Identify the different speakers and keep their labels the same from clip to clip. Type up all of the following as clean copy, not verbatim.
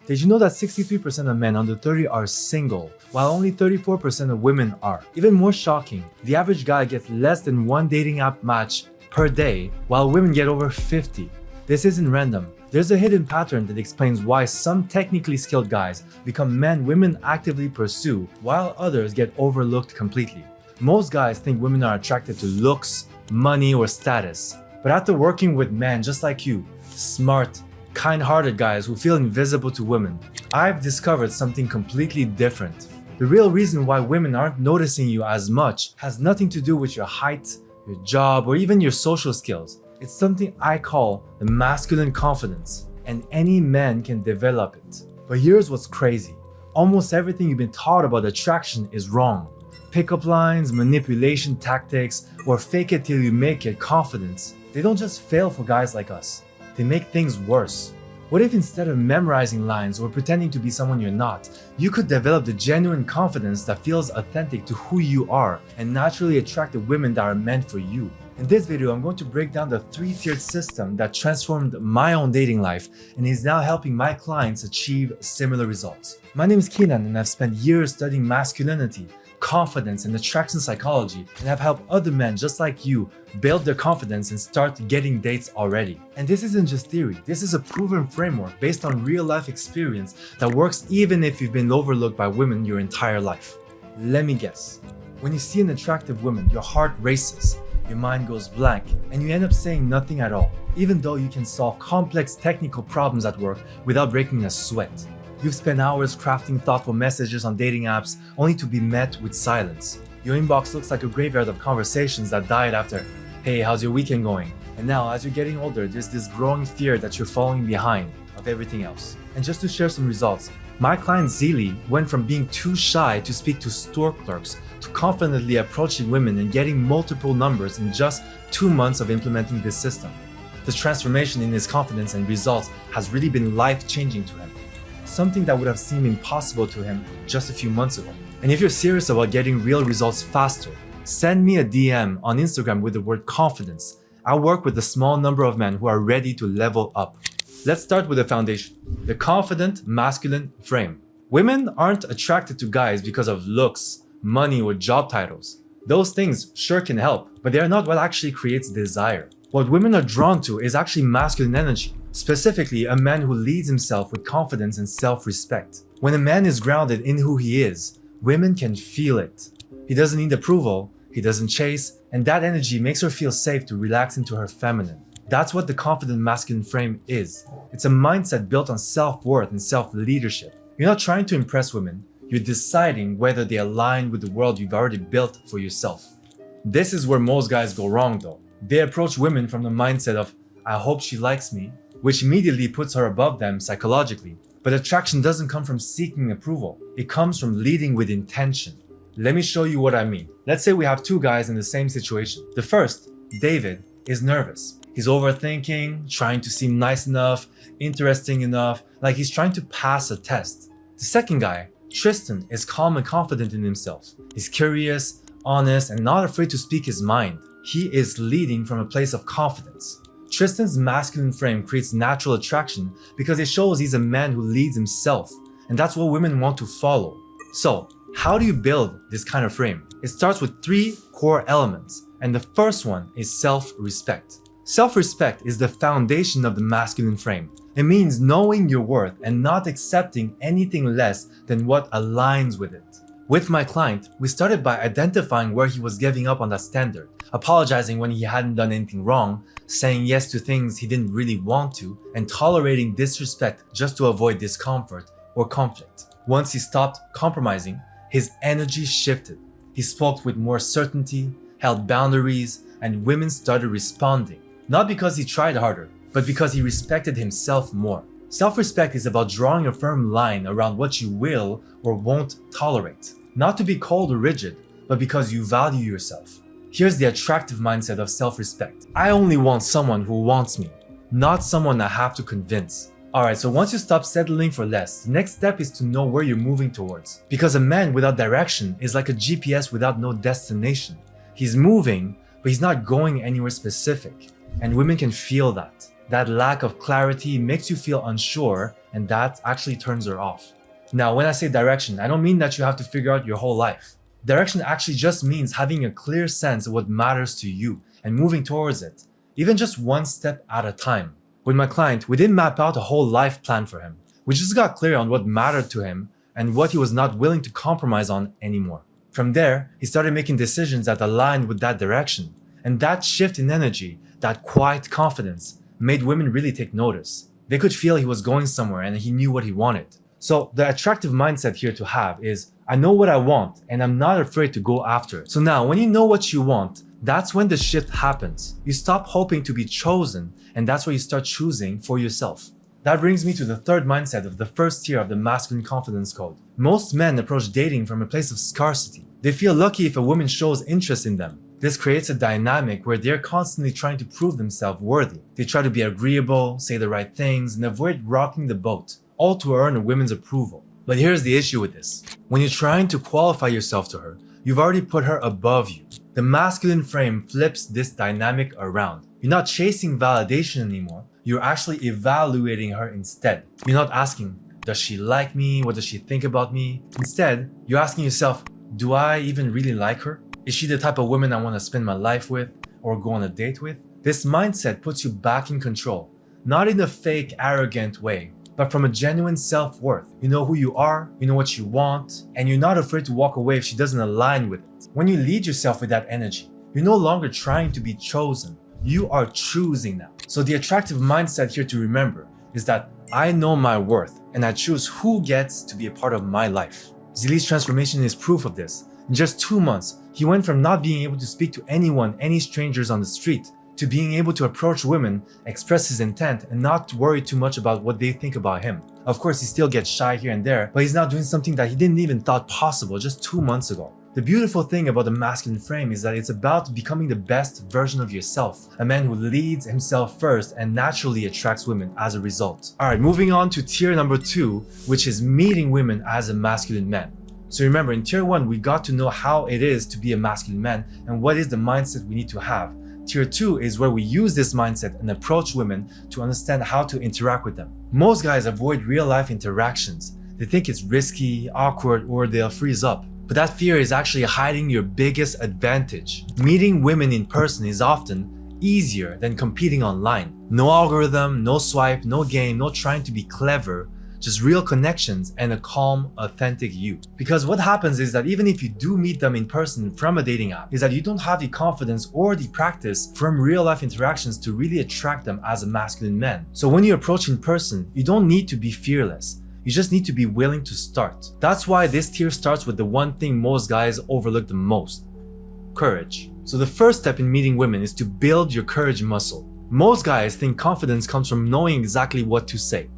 Speaker 1: Did you know that 63% of men under 30 are single, while only 34% of women are? Even more shocking, the average guy gets less than one dating app match per day, while women get over 50. This isn't random. There's a hidden pattern that explains why some technically skilled guys become men women actively pursue, while others get overlooked completely. Most guys think women are attracted to looks, money, or status. But after working with men just like you, smart, kind-hearted guys who feel invisible to women, I've discovered something completely different. The real reason why women aren't noticing you as much has nothing to do with your height, your job, or even your social skills. It's something I call the masculine confidence, and any man can develop it. But here's what's crazy. Almost everything you've been taught about attraction is wrong. Pickup lines, manipulation tactics, or fake it till you make it confidence, they don't just fail for guys like us. They make things worse. What if instead of memorizing lines or pretending to be someone you're not, you could develop the genuine confidence that feels authentic to who you are and naturally attract the women that are meant for you? In this video, I'm going to break down the 3-tiered system that transformed my own dating life and is now helping my clients achieve similar results. My name is Keenan and I've spent years studying masculinity, confidence, and attraction psychology, and I've helped other men just like you build their confidence and start getting dates already. And this isn't just theory, this is a proven framework based on real life experience that works even if you've been overlooked by women your entire life. Let me guess. When you see an attractive woman, your heart races, your mind goes blank, and you end up saying nothing at all, even though you can solve complex technical problems at work without breaking a sweat. You've spent hours crafting thoughtful messages on dating apps only to be met with silence. Your inbox looks like a graveyard of conversations that died after, "Hey, how's your weekend going?" And now, as you're getting older, there's this growing fear that you're falling behind of everything else. And just to share some results, my client Zeely went from being too shy to speak to store clerks to confidently approaching women and getting multiple numbers in just 2 months of implementing this system. The transformation in his confidence and results has really been life-changing to him. Something that would have seemed impossible to him just a few months ago. And if you're serious about getting real results faster, send me a DM on Instagram with the word confidence. I work with a small number of men who are ready to level up. Let's start with the foundation, the confident masculine frame. Women aren't attracted to guys because of looks, money, or job titles. Those things sure can help, but they are not what actually creates desire. What women are drawn to is actually masculine energy. Specifically, a man who leads himself with confidence and self-respect. When a man is grounded in who he is, women can feel it. He doesn't need approval, he doesn't chase, and that energy makes her feel safe to relax into her feminine. That's what the confident masculine frame is. It's a mindset built on self-worth and self-leadership. You're not trying to impress women, you're deciding whether they align with the world you've already built for yourself. This is where most guys go wrong though. They approach women from the mindset of, "I hope she likes me," which immediately puts her above them psychologically. But attraction doesn't come from seeking approval. It comes from leading with intention. Let me show you what I mean. Let's say we have 2 guys in the same situation. The first, David, is nervous. He's overthinking, trying to seem nice enough, interesting enough, like he's trying to pass a test. The second guy, Tristan, is calm and confident in himself. He's curious, honest, and not afraid to speak his mind. He is leading from a place of confidence. Tristan's masculine frame creates natural attraction because it shows he's a man who leads himself, and that's what women want to follow. So, how do you build this kind of frame? It starts with 3 core elements, and the first one is self-respect. Self-respect is the foundation of the masculine frame. It means knowing your worth and not accepting anything less than what aligns with it. With my client, we started by identifying where he was giving up on that standard, apologizing when he hadn't done anything wrong, saying yes to things he didn't really want to, and tolerating disrespect just to avoid discomfort or conflict. Once he stopped compromising, his energy shifted. He spoke with more certainty, held boundaries, and women started responding. Not because he tried harder, but because he respected himself more. Self-respect is about drawing a firm line around what you will or won't tolerate. Not to be cold or rigid, but because you value yourself. Here's the attractive mindset of self-respect. I only want someone who wants me, not someone I have to convince. Alright, so once you stop settling for less, the next step is to know where you're moving towards. Because a man without direction is like a GPS without no destination. He's moving, but he's not going anywhere specific. And women can feel that. That lack of clarity makes you feel unsure, and that actually turns her off. Now, when I say direction, I don't mean that you have to figure out your whole life. Direction actually just means having a clear sense of what matters to you and moving towards it, even just one step at a time. With my client, we didn't map out a whole life plan for him. We just got clear on what mattered to him and what he was not willing to compromise on anymore. From there, he started making decisions that aligned with that direction. And that shift in energy, that quiet confidence, made women really take notice. They could feel he was going somewhere and he knew what he wanted. So the attractive mindset here to have is, I know what I want and I'm not afraid to go after it. So now when you know what you want, that's when the shift happens. You stop hoping to be chosen, and that's where you start choosing for yourself. That brings me to the third mindset of the first tier of the masculine confidence code. Most men approach dating from a place of scarcity. They feel lucky if a woman shows interest in them. This creates a dynamic where they're constantly trying to prove themselves worthy. They try to be agreeable, say the right things, and avoid rocking the boat, all to earn a woman's approval. But here's the issue with this. When you're trying to qualify yourself to her, you've already put her above you. The masculine frame flips this dynamic around. You're not chasing validation anymore. You're actually evaluating her instead. You're not asking, does she like me? What does she think about me? Instead, you're asking yourself, do I even really like her? Is she the type of woman I want to spend my life with or go on a date with? This mindset puts you back in control, not in a fake, arrogant way, but from a genuine self-worth. You know who you are, you know what you want, and you're not afraid to walk away if she doesn't align with it. When you lead yourself with that energy, you're no longer trying to be chosen. You are choosing now. So the attractive mindset here to remember is that I know my worth and I choose who gets to be a part of my life. Zili's transformation is proof of this. In just 2 months, he went from not being able to speak to anyone, any strangers on the street, to being able to approach women, express his intent, and not worry too much about what they think about him. Of course, he still gets shy here and there, but he's now doing something that he didn't even thought possible just 2 months ago. The beautiful thing about the masculine frame is that it's about becoming the best version of yourself, a man who leads himself first and naturally attracts women as a result. Alright, moving on to tier number 2, which is meeting women as a masculine man. So remember, in tier 1, we got to know how it is to be a masculine man and what is the mindset we need to have. Tier 2 is where we use this mindset and approach women to understand how to interact with them. Most guys avoid real life interactions. They think it's risky, awkward, or they'll freeze up. But that fear is actually hiding your biggest advantage. Meeting women in person is often easier than competing online. No algorithm, no swipe, no game, no trying to be clever. Just real connections and a calm, authentic you. Because what happens is that even if you do meet them in person from a dating app, is that you don't have the confidence or the practice from real life interactions to really attract them as a masculine man. So when you approach in person, you don't need to be fearless. You just need to be willing to start. That's why this tier starts with the one thing most guys overlook the most: courage. So the first step in meeting women is to build your courage muscle. Most guys think confidence comes from knowing exactly what to say.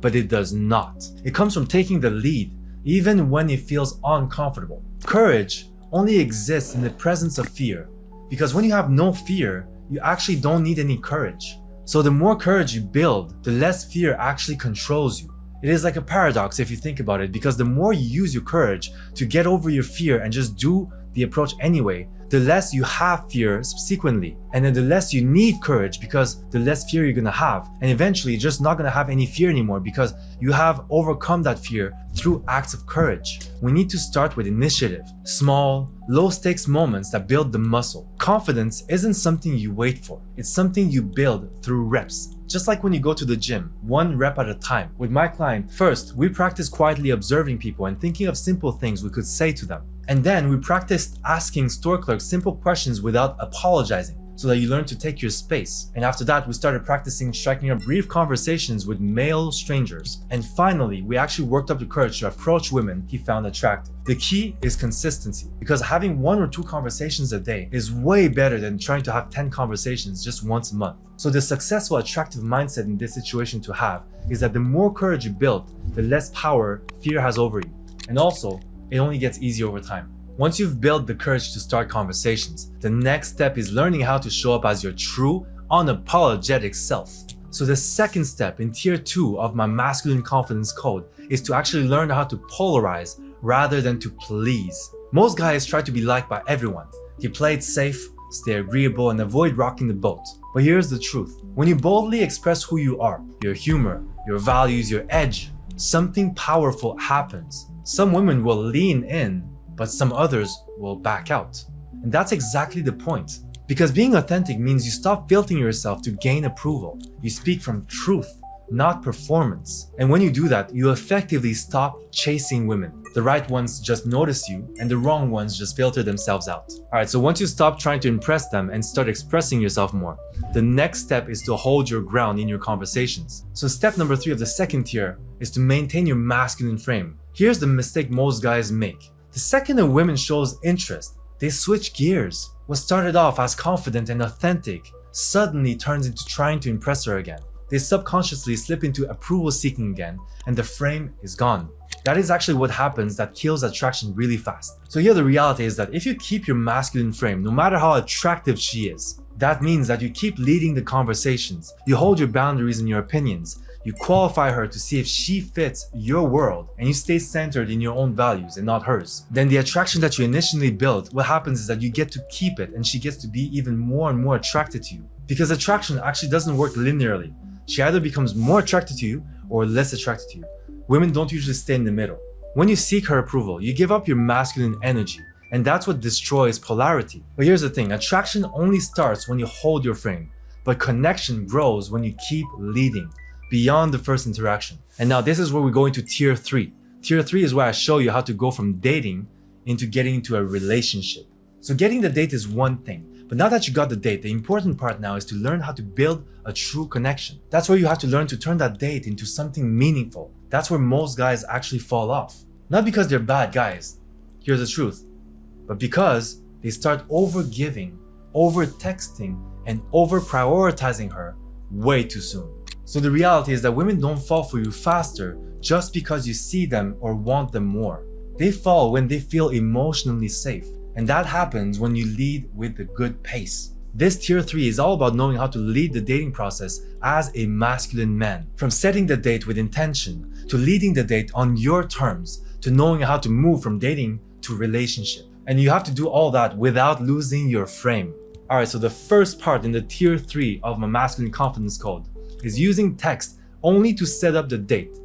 Speaker 1: But it does not. It comes from taking the lead, even when it feels uncomfortable. Courage only exists in the presence of fear, because when you have no fear, you actually don't need any courage. So the more courage you build, the less fear actually controls you. It is like a paradox if you think about it, because the more you use your courage to get over your fear and just do the approach anyway, the less you have fear subsequently. And then the less you need courage, because the less fear you're gonna have. And eventually you're just not gonna have any fear anymore because you have overcome that fear through acts of courage. We need to start with initiative. Small, low stakes moments that build the muscle. Confidence isn't something you wait for. It's something you build through reps. Just like when you go to the gym, 1 rep at a time. With my client, first, we practice quietly observing people and thinking of simple things we could say to them. And then we practiced asking store clerks simple questions without apologizing, so that you learn to take your space. And after that, we started practicing striking up brief conversations with male strangers. And finally, we actually worked up the courage to approach women he found attractive. The key is consistency, because having 1 or 2 conversations a day is way better than trying to have 10 conversations just once a month. So the successful attractive mindset in this situation to have is that the more courage you build, the less power fear has over you. And also, it only gets easier over time. Once you've built the courage to start conversations, the next step is learning how to show up as your true, unapologetic self. So the second step in tier 2 of my masculine confidence code is to actually learn how to polarize rather than to please. Most guys try to be liked by everyone. They play it safe, stay agreeable, and avoid rocking the boat. But here's the truth. When you boldly express who you are, your humor, your values, your edge, something powerful happens. Some women will lean in, but some others will back out. And that's exactly the point. Because being authentic means you stop filtering yourself to gain approval. You speak from truth, not performance. And when you do that, you effectively stop chasing women. The right ones just notice you, and the wrong ones just filter themselves out. Alright, so once you stop trying to impress them and start expressing yourself more, the next step is to hold your ground in your conversations. So step number 3 of the second tier is to maintain your masculine frame. Here's the mistake most guys make. The second a woman shows interest, they switch gears. What started off as confident and authentic suddenly turns into trying to impress her again. They subconsciously slip into approval seeking again, and the frame is gone. That is actually what happens that kills attraction really fast. So here the reality is that if you keep your masculine frame, no matter how attractive she is, that means that you keep leading the conversations, you hold your boundaries and your opinions, you qualify her to see if she fits your world, and you stay centered in your own values and not hers. Then the attraction that you initially built, what happens is that you get to keep it and she gets to be even more and more attracted to you. Because attraction actually doesn't work linearly. She either becomes more attracted to you or less attracted to you. Women don't usually stay in the middle. When you seek her approval, you give up your masculine energy, and that's what destroys polarity. But here's the thing, attraction only starts when you hold your frame, but connection grows when you keep leading beyond the first interaction. And now this is where we go into tier 3. Tier 3 is where I show you how to go from dating into getting into a relationship. So getting the date is one thing, but now that you got the date, the important part now is to learn how to build a true connection. That's where you have to learn to turn that date into something meaningful. That's where most guys actually fall off. Not because they're bad guys, here's the truth, but because they start over-giving, over-texting, and over-prioritizing her way too soon. So the reality is that women don't fall for you faster just because you see them or want them more. They fall when they feel emotionally safe. And that happens when you lead with a good pace. This tier 3 is all about knowing how to lead the dating process as a masculine man. From setting the date with intention, to leading the date on your terms, to knowing how to move from dating to relationship. And you have to do all that without losing your frame. Alright, so the first part in the tier 3 of my masculine confidence code is using text only to set up the date.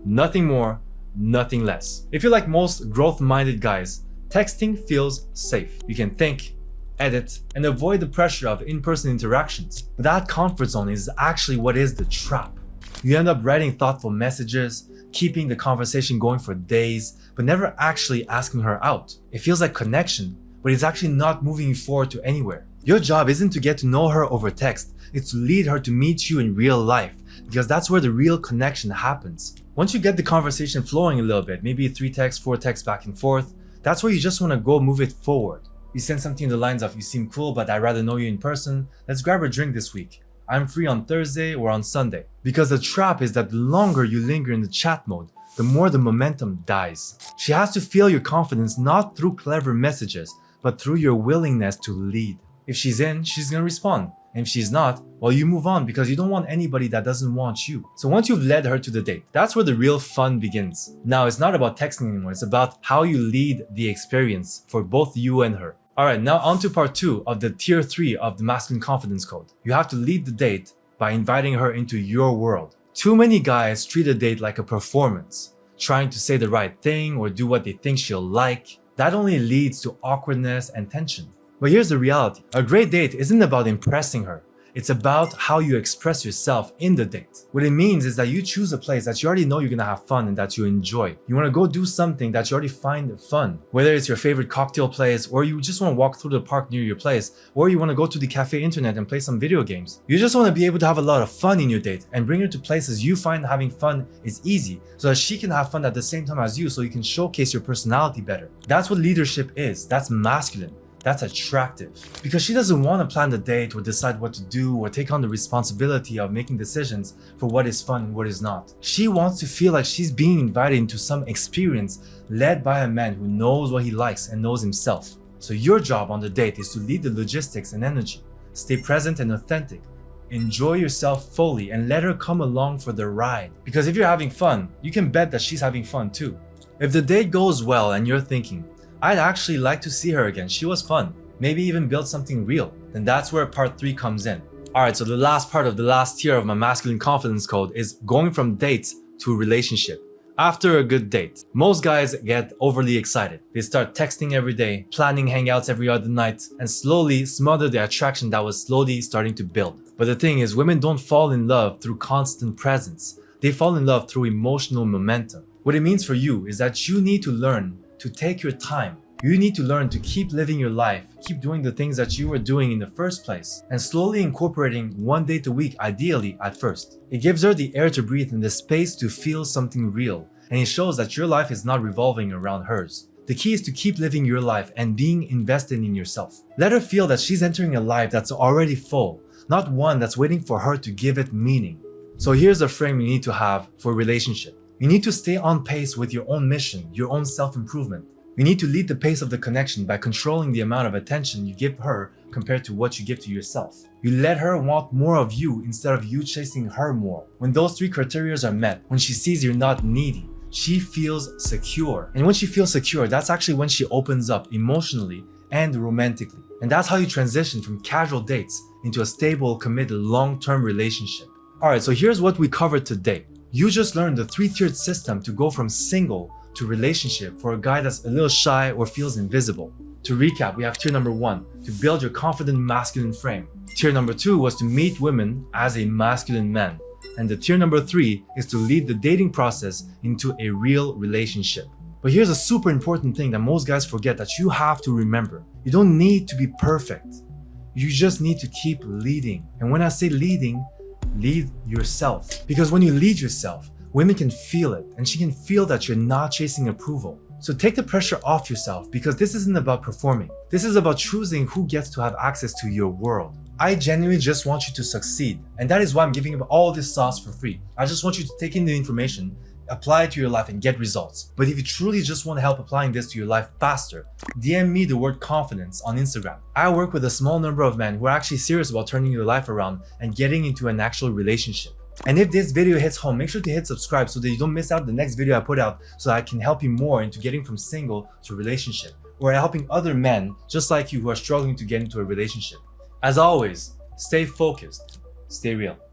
Speaker 1: Nothing more, nothing less. If you're like most growth-minded guys, texting feels safe. You can think, edit, and avoid the pressure of in-person interactions. But that comfort zone is actually what is the trap. You end up writing thoughtful messages, keeping the conversation going for days, but never actually asking her out. It feels like connection, but it's actually not moving you forward to anywhere. Your job isn't to get to know her over text, it's to lead her to meet you in real life, because that's where the real connection happens. Once you get the conversation flowing a little bit, maybe 3 texts, 4 texts back and forth, that's where you just want to go move it forward. You send something in the lines of, you seem cool, but I'd rather know you in person. Let's grab a drink this week. I'm free on Thursday or on Sunday. Because the trap is that the longer you linger in the chat mode, the more the momentum dies. She has to feel your confidence not through clever messages, but through your willingness to lead. If she's in, she's gonna respond. And if she's not, well, you move on because you don't want anybody that doesn't want you. So once you've led her to the date, that's where the real fun begins. Now, it's not about texting anymore. It's about how you lead the experience for both you and her. Alright, now on to part 2 of the tier 3 of the masculine confidence code. You have to lead the date by inviting her into your world. Too many guys treat a date like a performance, trying to say the right thing or do what they think she'll like. That only leads to awkwardness and tension. But here's the reality. A great date isn't about impressing her. It's about how you express yourself in the date. What it means is that you choose a place that you already know you're gonna have fun and that you enjoy. You wanna go do something that you already find fun. Whether it's your favorite cocktail place, or you just wanna walk through the park near your place, or you wanna go to the cafe internet and play some video games. You just wanna be able to have a lot of fun in your date and bring her to places you find having fun is easy, so that she can have fun at the same time as you, so you can showcase your personality better. That's what leadership is. That's masculine. That's attractive. Because she doesn't want to plan the date or decide what to do or take on the responsibility of making decisions for what is fun and what is not. She wants to feel like she's being invited into some experience led by a man who knows what he likes and knows himself. So your job on the date is to lead the logistics and energy. Stay present and authentic. Enjoy yourself fully and let her come along for the ride. Because if you're having fun, you can bet that she's having fun too. If the date goes well and you're thinking, I'd actually like to see her again, she was fun, maybe even build something real, then that's where part 3 comes in. Alright, so the last part of the last tier of my masculine confidence code is going from dates to relationship. After a good date, most guys get overly excited. They start texting every day, planning hangouts every other night, and slowly smother the attraction that was slowly starting to build. But the thing is, women don't fall in love through constant presence. They fall in love through emotional momentum. What it means for you is that you need to learn to take your time. You need to learn to keep living your life, keep doing the things that you were doing in the first place, and slowly incorporating one date a week, ideally at first. It gives her the air to breathe and the space to feel something real, and it shows that your life is not revolving around hers. The key is to keep living your life and being invested in yourself. Let her feel that she's entering a life that's already full, not one that's waiting for her to give it meaning. So here's the frame you need to have for a relationship. You need to stay on pace with your own mission, your own self-improvement. You need to lead the pace of the connection by controlling the amount of attention you give her compared to what you give to yourself. You let her want more of you instead of you chasing her more. When those three criteria are met, when she sees you're not needy, she feels secure. And when she feels secure, that's actually when she opens up emotionally and romantically. And that's how you transition from casual dates into a stable, committed, long-term relationship. Alright, so here's what we covered today. You just learned the 3-tiered system to go from single to relationship for a guy that's a little shy or feels invisible. To recap, we have tier number 1, to build your confident masculine frame. Tier number 2 was to meet women as a masculine man. And the tier number 3 is to lead the dating process into a real relationship. But here's a super important thing that most guys forget that you have to remember. You don't need to be perfect. You just need to keep leading. And when I say leading, lead yourself. Because when you lead yourself, women can feel it, and she can feel that you're not chasing approval. So take the pressure off yourself, because this isn't about performing. This is about choosing who gets to have access to your world. I genuinely just want you to succeed, and that is why I'm giving you all this sauce for free. I just want you to take in the information, apply it to your life, and get results. But if you truly just want help applying this to your life faster, DM me the word confidence on Instagram. I work with a small number of men who are actually serious about turning your life around and getting into an actual relationship. And if this video hits home, make sure to hit subscribe so that you don't miss out the next video I put out, so I can help you more into getting from single to relationship, or helping other men just like you who are struggling to get into a relationship. As always, stay focused, stay real.